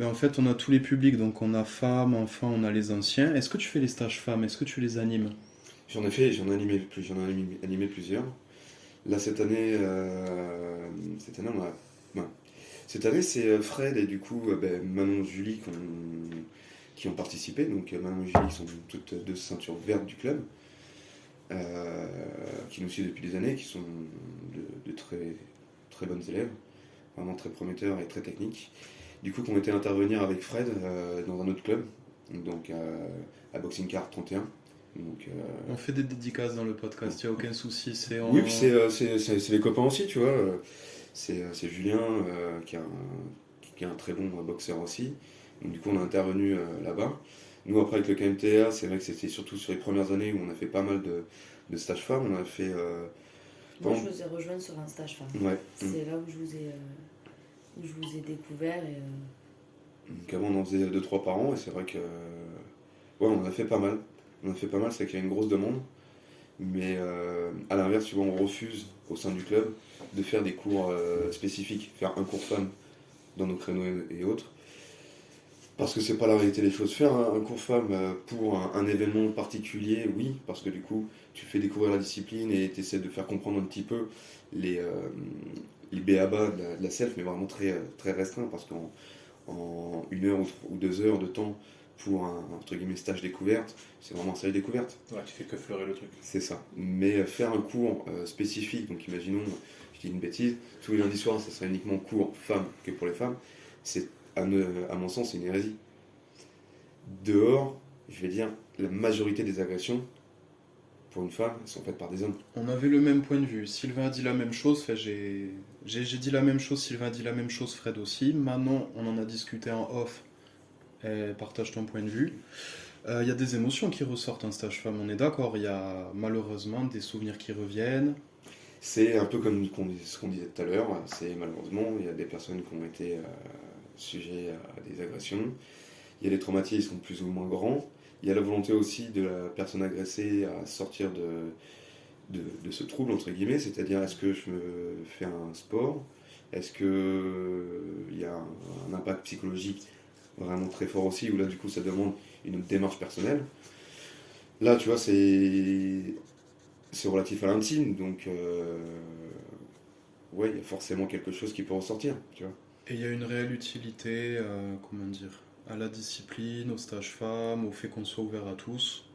Ben, en fait, on a tous les publics, donc on a femmes, enfants, on a les anciens. Est-ce que tu fais les stages femmes? Est-ce que tu les animes? J'en ai animé plusieurs. Là, cette année, ouais. Cette année, c'est Fred et du coup Manon Julie qui ont participé. Donc Manon et Julie qui sont toutes deux ceintures vertes du club, qui nous suivent depuis des années, qui sont de très, très bonnes élèves, vraiment très prometteurs et très techniques. Du coup, qui ont été intervenir avec Fred dans un autre club, donc à Boxing Card 31. Donc, On fait des dédicaces dans le podcast, il n'y a aucun souci. oui, puis c'est les copains aussi, tu vois. C'est Julien qui est un très bon boxeur aussi. Donc, du coup, on a intervenu là-bas. Nous, après, avec le KMTA, c'est vrai que c'était surtout sur les premières années où on a fait pas mal de stages femmes. On a fait. Moi, je vous ai rejoint sur un stage femme. Ouais. C'est là où je vous ai découvert. Donc, avant, on en faisait 2-3 par an et c'est vrai que. Ouais, on en a fait pas mal. On en a fait pas mal, c'est qu'il y a une grosse demande. Mais à l'inverse, tu vois, on refuse au sein du club de faire des cours spécifiques, faire un cours femme dans nos créneaux et autres. Parce que c'est pas la réalité des choses. Faire un cours femme pour un événement particulier, oui, parce que du coup, tu fais découvrir la discipline et tu essaies de faire comprendre un petit peu les, euh, les b.a.-ba de la self, mais vraiment très, très restreint, parce qu'en 1 heure ou 2 heures de temps pour un entre guillemets stage découverte, c'est vraiment un stage découverte. Ouais, tu fais que fleurer le truc. C'est ça. Mais faire un cours spécifique, donc imaginons, je dis une bêtise, tous les lundis soirs, ça serait uniquement cours femmes que pour les femmes, c'est à mon sens, c'est une hérésie. Dehors, je vais dire, la majorité des agressions, pour une femme, elles sont faites par des hommes. On avait le même point de vue. Sylvain a dit la même chose, enfin, j'ai dit la même chose, Sylvain a dit la même chose, Fred aussi. Manon, on en a discuté en off, elle partage ton point de vue. Il y a des émotions qui ressortent en stage femme, on est d'accord. Il y a malheureusement des souvenirs qui reviennent. C'est un peu comme ce qu'on disait tout à l'heure, c'est malheureusement, il y a des personnes qui ont été sujets à des agressions. Il y a des traumatismes qui sont plus ou moins grands. Il y a la volonté aussi de la personne agressée à sortir de ce trouble, entre guillemets, c'est-à-dire est-ce que je me fais un sport? Est-ce qu'il y a un impact psychologique vraiment très fort aussi, où là du coup ça demande une autre démarche personnelle? Là, tu vois, c'est relatif à l'intime, donc ouais, il y a forcément quelque chose qui peut ressortir, tu vois. Et il y a une réelle utilité, comment dire, à la discipline, au stage femme, au fait qu'on soit ouvert à tous.